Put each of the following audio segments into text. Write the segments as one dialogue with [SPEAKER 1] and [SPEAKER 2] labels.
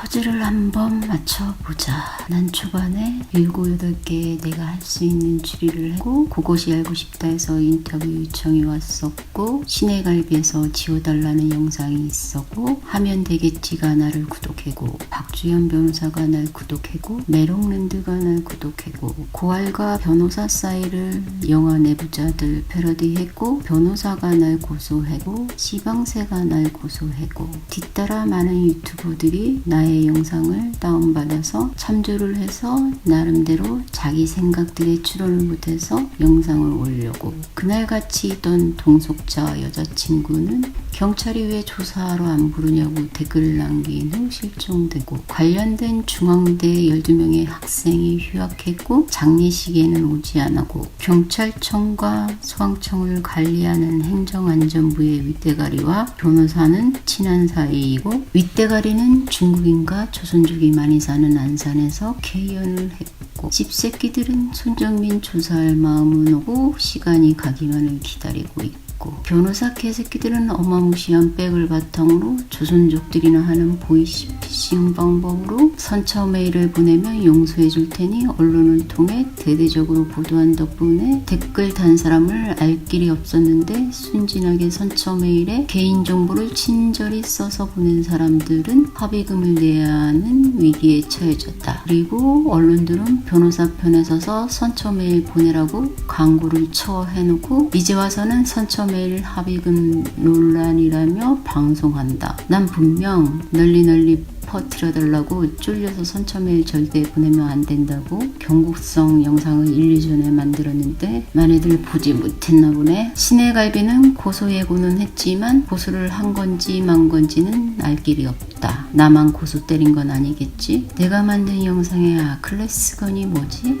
[SPEAKER 1] 퍼즐을 한번 맞춰보자. 난 초반에 7, 8개 내가 할 수 있는 추리를 했고, 그것이 알고 싶다 해서 인터뷰 요청이 왔었고, 시내갈비에서 지워달라는 영상이 있었고, 하면 되겠지가 나를 구독해고, 박주현 변호사가 날 구독해고, 메롱랜드가 날 구독해고, 고알과 변호사 사이를 영화 내부자들 패러디했고, 변호사가 날 고소해고, 시방새가 날 고소해고, 뒤따라 많은 유튜버들이 나의 영상을 다운받아서 참조를 해서 나름대로 자기 생각들에 추론을 못해서 영상을 올려고, 그날 같이 있던 동석자 여자친구는 경찰이 왜 조사하러 안 부르냐고 댓글을 남긴 후 실종되고, 관련된 중앙대 12명의 학생이 휴학했고 장례식에는 오지 않았고, 경찰청과 소방청을 관리하는 행정안전부의 윗대가리와 변호사는 친한 사이이고, 윗대가리는 중국인과 조선족이 많이 사는 안산에서 개연을 했고, 집새끼들은 손정민 조사할 마음은 오고 시간이 가기만을 기다리고 있고, 변호사 개새끼들은 어마무시한 백을 바탕으로 조선족들이나 하는 보이스피싱 방법으로 선처 메일을 보내면 용서해 줄 테니 언론을 통해 대대적으로 보도한 덕분에 댓글 단 사람을 알 길이 없었는데, 순진하게 선처 메일에 개인정보를 친절히 써서 보낸 사람들은 합의금을 내야 하는 위기에 처해졌다. 그리고 언론들은 변호사 편에 서서 선처 메일 보내라고 광고를 쳐해놓고 이제 와서는 선처 메일 합의금 논란이라며 방송한다. 난 분명 널리 퍼뜨려달라고, 쫄려서 선처 메일 절대 보내면 안 된다고 경고성 영상을 1, 2전에 만들었는데 많이들 보지 못했나 보네. 시내갈비는 고소 예고는 했지만 고소를 한 건지 만 건지는 알 길이 없다. 나만 고소 때린 건 아니겠지? 내가 만든 영상의 클래스건이 뭐지?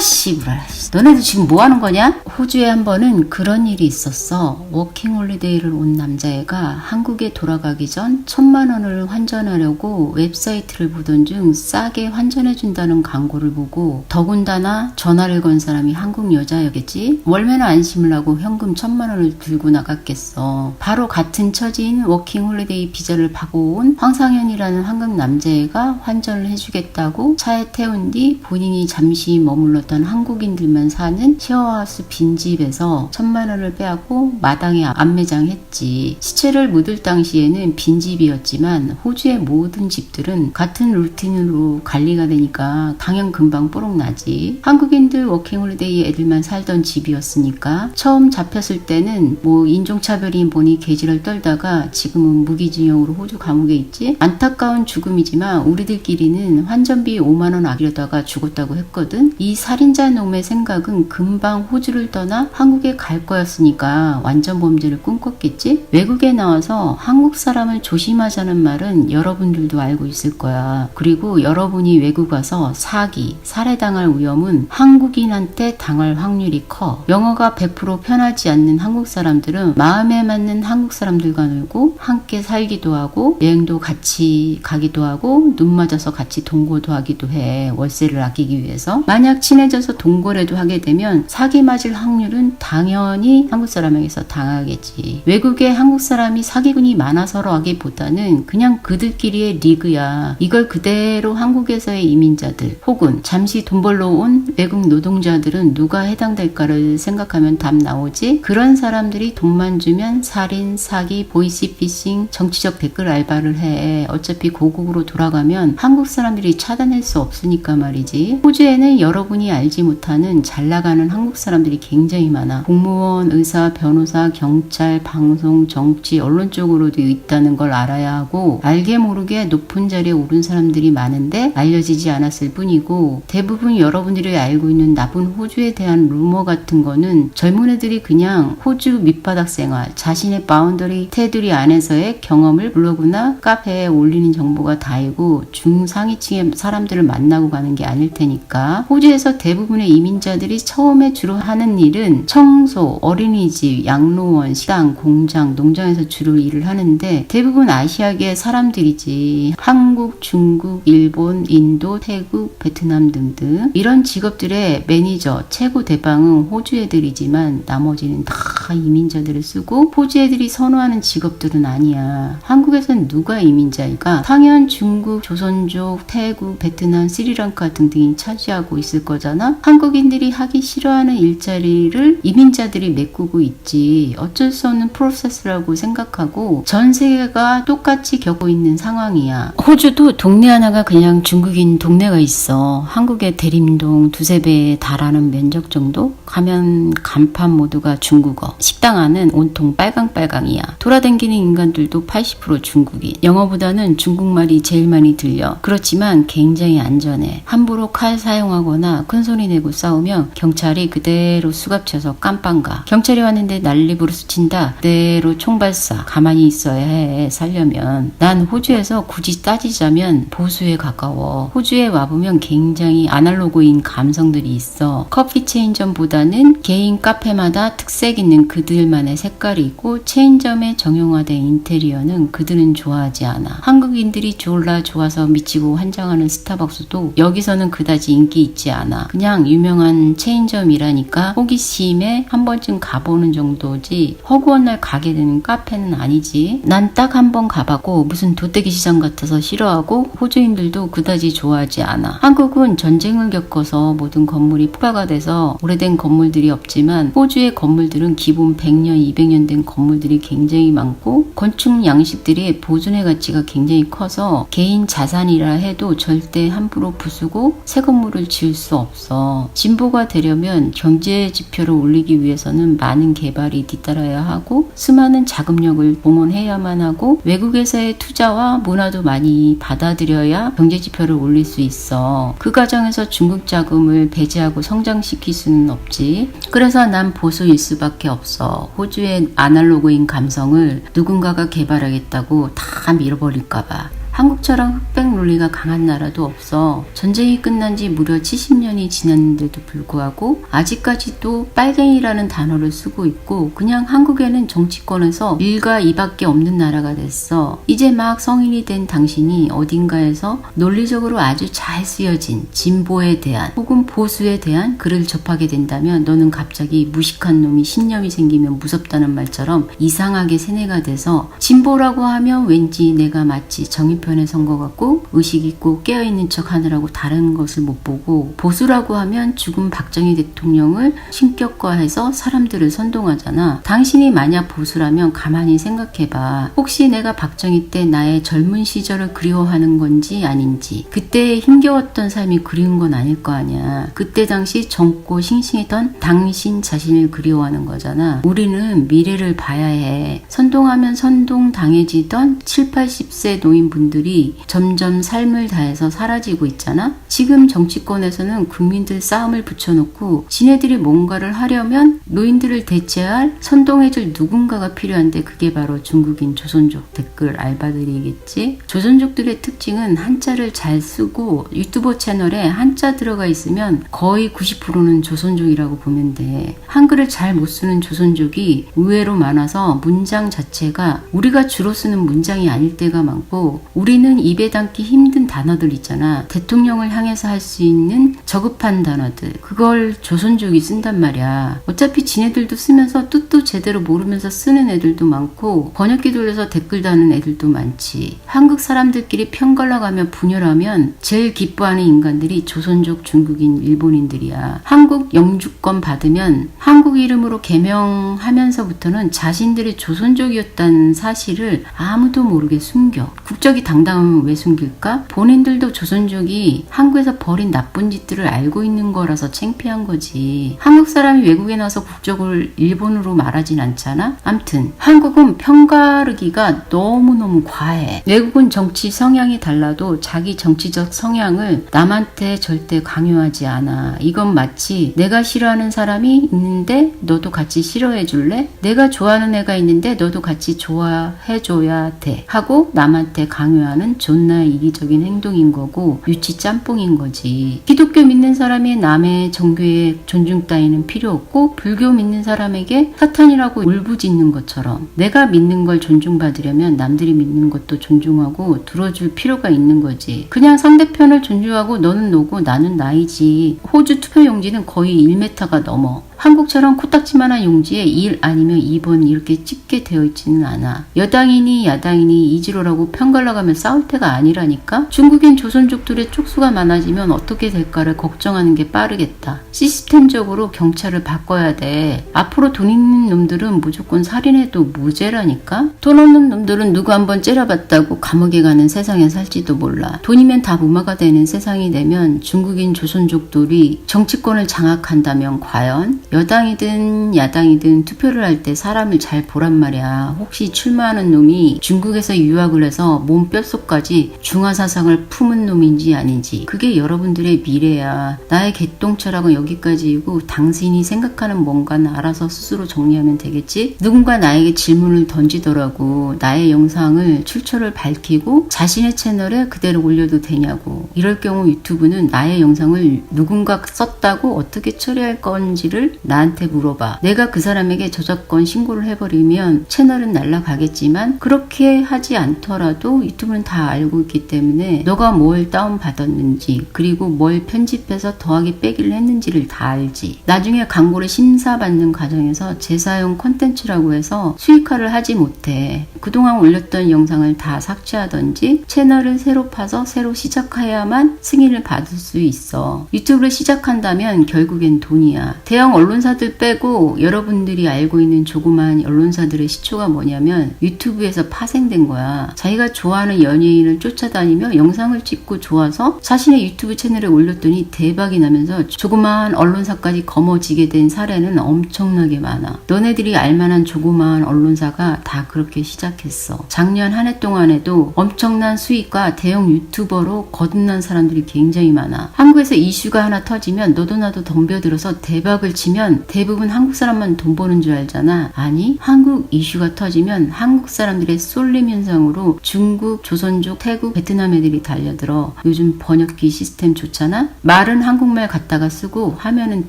[SPEAKER 1] 씨부랄, 너네들 지금 뭐 하는 거냐? 호주에 한 번은 그런 일이 있었어. 워킹홀리데이를 온 남자애가 한국에 돌아가기 전 1,000만 원을 환전하려고 웹사이트를 보던 중 싸게 환전해준다는 광고를 보고, 더군다나 전화를 건 사람이 한국 여자였겠지? 월매나 안심을 하고 현금 1,000만 원을 들고 나갔겠어. 바로 같은 처지인 워킹홀리데이 비자를 받고 온 황상현이라는 한국 남자애가 환전을 해주겠다고 차에 태운 뒤 본인이 잠시 머물렀던 한국인들만 사는 쉐어하우스 빈집에서 1,000만 원을 빼앗고 마당에 안매장했지. 시체를 묻을 당시에는 빈집이었지만 호주의 모든 집들은 같은 루틴으로 관리가 되니까 당연 금방 뽀록 나지. 한국인들 워킹홀리데이 애들만 살던 집이었으니까 처음 잡혔을 때는 뭐 인종차별이 뭐니 개지를 떨다가 지금은 무기징역으로 호주 감옥에 있지. 안타까운 죽음이지만 우리들끼리는 환전비 5만 원 아끼려다가 죽었다고 했거든. 이 살인자 놈의 생각은 금방 호주를 떠나 한국에 갈 거였으니까 완전 범죄를 꿈꿨겠지. 외국에 나와서 한국 사람을 조심하자는 말은 여러분들도 알고 있을 거야. 그리고 여러분이 외국 와서 사기, 살해당할 위험은 한국인한테 당할 확률이 커. 영어가 100% 편하지 않는 한국 사람들은 마음에 맞는 한국 사람들과 놀고 함께 살기도 하고 여행도 같이 가기도 하고 눈 맞아서 같이 동거도 하기도 해. 월세를 아끼기 위해서. 만약 친해져서 동거래도 하게 되면 사기 맞을 확률은 당연히 한국 사람에게서 당하겠지. 외국에 한국 사람이 사기꾼이 많아서로 하기보다는 그냥 그들끼리의 리그야. 이걸 그대로 한국에서의 이민자들 혹은 잠시 돈 벌러 온 외국 노동자들은 누가 해당될까를 생각하면 답 나오지. 그런 사람들이 돈만 주면 살인, 사기, 보이스피싱, 정치적 댓글 알바를 해. 어차피 고국으로 돌아가면 한국 사람들이 찾아낼 수 없으니까 말이지. 호주에는 여러분이 알지 못하는 잘 나가는 한국 사람들이 굉장히 많아. 공무원, 의사, 변호사, 경찰, 방송, 정치, 언론 쪽으로도 있다는 걸 알아야 하고, 알게 모르게 높은 자리에 오른 사람들이 많은데 알려지지 않았을 뿐이고, 대부분 여러분들이 알고 있는 나쁜 호주에 대한 루머 같은 거는 젊은 애들이 그냥 호주 밑바닥 생활, 자신의 바운더리 테두리 안에서의 경험을 블로그나 카페에 올리는 정보가 다이고 중상위층의 사람들을 만나고 가는 게 아닐 테니까. 호주에서 대부분의 이민자들이 처음에 주로 하는 일은 청소, 어린이집, 양로원, 식당, 공장, 농장에서 주로 일을 하는데 대부분 아시아계 사람들이지. 있지. 한국, 중국, 일본, 인도, 태국, 베트남 등등. 이런 직업들의 매니저, 최고 대빵은 호주 애들이지만 나머지는 다 이민자들을 쓰고 호주 애들이 선호하는 직업들은 아니야. 한국에선 누가 이민자일까? 당연 중국, 조선족, 태국, 베트남, 스리랑카 등등이 차지하고 있을 거잖아. 한국인들이 하기 싫어하는 일자리를 이민자들이 메꾸고 있지. 어쩔 수 없는 프로세스라고 생각하고 전 세계가 똑같이 겪고 있는 상황이야. 호주도 동네 하나가 그냥 중국인 동네가 있어. 한국의 대림동 두세 배에 달하는 면적 정도? 가면 간판 모두가 중국어. 식당 안은 온통 빨강빨강이야. 돌아다니는 인간들도 80% 중국인. 영어보다는 중국말이 제일 많이 들려. 그렇지만 굉장히 안전해. 함부로 칼 사용하거나 큰소리 내고 싸우면 경찰이 그대로 수갑쳐서 깜빵가. 경찰이 왔는데 난리 부르스친다. 그대로 총발사. 가만히 있어야 해. 살려면. 난 호주에서 굳이 따지자면 보수에 가까워. 호주에 와보면 굉장히 아날로그인 감성들이 있어. 커피 체인점보다는 개인 카페마다 특색 있는 그들만의 색깔이 있고 체인점의 정형화된 인테리어는 그들은 좋아하지 않아. 한국인들이 졸라 좋아서 미치고 환장하는 스타벅스도 여기서는 그다지 인기 있지 않아. 그냥 유명한 체인점이라니까 호기심에 한 번쯤 가보는 정도지 허구한 날 가게 되는 카페는 아니지. 난 딱 한 번 가봤고 무슨 돗대기 시장 같아서 싫어하고 호주인들도 그다지 좋아하지 않아. 한국은 전쟁을 겪어서 모든 건물이 폭파가 돼서 오래된 건물들이 없지만 호주의 건물들은 기본 100년, 200년 된 건물들이 굉장히 많고 건축 양식들이 보존의 가치가 굉장히 커서 개인 자산이라 해도 절대 함부로 부수고 새 건물을 지을 수 없어. 진보가 되려면 경제 지표를 올리기 위해서는 많은 개발이 뒤따라야 하고 수많은 자금력을 동원해야만 하고 외국에서의 투자와 문화도 많이 받아들여야 경제 지표를 올릴 수 있어. 그 과정에서 중국 자금을 배제하고 성장시킬 수는 없지. 그래서 난 보수일 수밖에 없어. 호주의 아날로그인 감성을 누군가가 개발하겠다고 다 밀어버릴까봐. 한국처럼 흑백 논리가 강한 나라도 없어. 전쟁이 끝난 지 무려 70년이 지났는데도 불구하고 아직까지도 빨갱이라는 단어를 쓰고 있고 그냥 한국에는 정치권에서 일과 이밖에 없는 나라가 됐어. 이제 막 성인이 된 당신이 어딘가에서 논리적으로 아주 잘 쓰여진 진보에 대한 혹은 보수에 대한 글을 접하게 된다면 너는 갑자기 무식한 놈이 신념이 생기면 무섭다는 말처럼 이상하게 세뇌가 돼서 진보라고 하면 왠지 내가 마치 정의 편에 선 것 같고 의식 있고 깨어있는 척 하느라고 다른 것을 못 보고 보수라고 하면 죽은 박정희 대통령을 신격화해서 사람들을 선동하잖아. 당신이 만약 보수라면 가만히 생각해봐. 혹시 내가 박정희 때 나의 젊은 시절을 그리워하는 건지 아닌지 그때 힘겨웠던 삶이 그리운 건 아닐 거 아니야. 그때 당시 젊고 싱싱했던 당신 자신을 그리워하는 거잖아. 우리는 미래를 봐야 해. 선동하면 선동당해지던 7, 80세 노인분들이 점점 삶을 다해서 사라지고 있잖아. 지금 정치권에서는 국민들 싸움을 붙여놓고 지네들이 뭔가를 하려면 노인들을 대체할 선동해줄 누군가가 필요한데 그게 바로 중국인 조선족 댓글 알바들이겠지. 조선족들의 특징은 한자를 잘 쓰고 유튜버 채널에 한자 들어가 있으면 거의 90%는 조선족이라고 보면 돼. 한글을 잘 못 쓰는 조선족이 의외로 많아서 문장 자체가 우리가 주로 쓰는 문장이 아닐 때가 많고 우리는 입에 담기 힘든 단어들 있잖아. 대통령을 향해서 할 수 있는 저급한 단어들. 그걸 조선족이 쓴단 말이야. 어차피 지네들도 쓰면서 뜻도 제대로 모르면서 쓰는 애들도 많고 번역기 돌려서 댓글 다는 애들도 많지. 한국 사람들끼리 편갈라가며 분열하면 제일 기뻐하는 인간들이 조선족, 중국인, 일본인들이야. 한국 영주권 받으면 한국 이름으로 개명하면서부터는 자신들이 조선족이었다는 사실을 아무도 모르게 숨겨. 국적이 당당하면 왜 숨길까? 본인들도 조선족이 한국에서 벌인 나쁜 짓들을 알고 있는 거라서 창피한 거지. 한국 사람이 외국에 나서 국적을 일본으로 말하진 않잖아? 암튼 한국은 편가르기가 너무너무 과해. 외국은 정치 성향이 달라도 자기 정치적 성향을 남한테 절대 강요하지 않아. 이건 마치 내가 싫어하는 사람이 있는데 너도 같이 싫어해 줄래? 내가 좋아하는 애가 있는데 너도 같이 좋아해줘야 돼 하고 남한테 강요하는 존나 이기적인 행동인 거고 유치 짬뽕인 거지. 기독교 믿는 사람이 남의 종교의 존중 따위는 필요 없고 불교 믿는 사람에게 사탄이라고 울부짖는 것처럼 내가 믿는 걸 존중받으려면 남들이 믿는 것도 존중하고 들어줄 필요가 있는 거지. 그냥 상대편을 존중하고 너는 너고 나는 나이지. 호주 투표 용지는 거의 1m가 넘어. 한국처럼 코딱지만한 용지에 1 아니면 2번 이렇게 찍게 되어 있지는 않아. 여당이니 야당이니 이지로라고 편갈라가며 싸울 때가 아니라니까. 중국인 조선족들의 쪽수가 많아지면 어떻게 될까를 걱정하는 게 빠르겠다. 시스템적으로 경찰을 바꿔야 돼. 앞으로 돈 있는 놈들은 무조건 살인해도 무죄라니까. 돈 없는 놈들은 누구 한번 째려봤다고 감옥에 가는 세상에 살지도 몰라. 돈이면 다 무마가 되는 세상이 되면 중국인 조선족들이 정치권을 장악한다면 과연 여당이든 야당이든 투표를 할 때 사람을 잘 보란 말이야. 혹시 출마하는 놈이 중국에서 유학을 해서 몸 뼛속까지 중화사상을 품은 놈인지 아닌지. 그게 여러분들의 미래야. 나의 개똥철학은 여기까지이고 당신이 생각하는 뭔가는 알아서 스스로 정리하면 되겠지? 누군가 나에게 질문을 던지더라고. 나의 영상을 출처를 밝히고 자신의 채널에 그대로 올려도 되냐고. 이럴 경우 유튜브는 나의 영상을 누군가 썼다고 어떻게 처리할 건지를 나한테 물어봐. 내가 그 사람에게 저작권 신고를 해버리면 채널은 날라가겠지만 그렇게 하지 않더라도 유튜브는 다 알고 있기 때문에 너가 뭘 다운받았는지 그리고 뭘 편집해서 더하기 빼기를 했는지를 다 알지. 나중에 광고를 심사받는 과정에서 재사용 콘텐츠라고 해서 수익화를 하지 못해. 그동안 올렸던 영상을 다 삭제하던지 채널을 새로 파서 새로 시작해야만 승인을 받을 수 있어. 유튜브를 시작한다면 결국엔 돈이야. 대형 언론사들 빼고 여러분들이 알고 있는 조그만 언론사들의 시초가 뭐냐면 유튜브에서 파생된 거야. 자기가 좋아하는 연예인을 쫓아다니며 영상을 찍고 좋아서 자신의 유튜브 채널에 올렸더니 대박이 나면서 조그마한 언론사까지 거머쥐게 된 사례는 엄청나게 많아. 너네들이 알만한 조그마한 언론사가 다 그렇게 시작했어. 작년 한 해 동안에도 엄청난 수익과 대형 유튜버로 거듭난 사람들이 굉장히 많아. 한국에서 이슈가 하나 터지면 너도 나도 덤벼들어서 대박을 치면 대부분 한국 사람만 돈 버는 줄 알잖아. 아니, 한국 이슈가 터지면 한국 사람들의 쏠림 현상으로 중국, 조선족, 태국, 베트남 애들이 달려들어. 요즘 번역기 시스템 좋잖아? 말은 한국말 갖다가 쓰고 화면은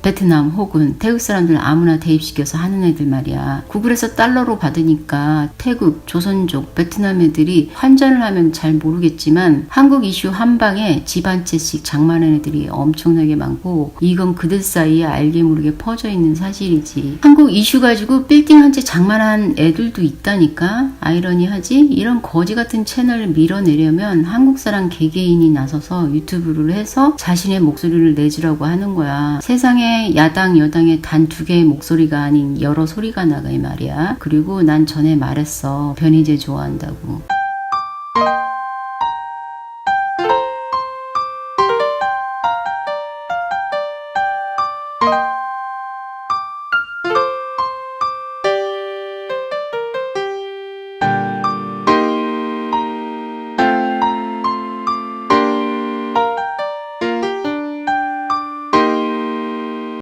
[SPEAKER 1] 베트남 혹은 태국 사람들 아무나 대입시켜서 하는 애들 말이야. 구글에서 달러로 받으니까 태국, 조선족, 베트남 애들이 환전을 하면 잘 모르겠지만 한국 이슈 한 방에 집 한 채씩 장만한 애들이 엄청나게 많고 이건 그들 사이에 알게 모르게 퍼져 있는 사실이지. 한국 이슈 가지고 빌딩 한 채 장만한 애들도 있다니까. 아이러니하지? 이런 거지 같은 채널을 밀어내려면 한국 사람 개개인이 나서서 유튜브를 해서 자신의 목소리를 내주라고 하는 거야. 세상에 야당 여당의 단 두 개의 목소리가 아닌 여러 소리가 나가 이 말이야. 그리고 난 전에 말했어. 변희재 좋아한다고.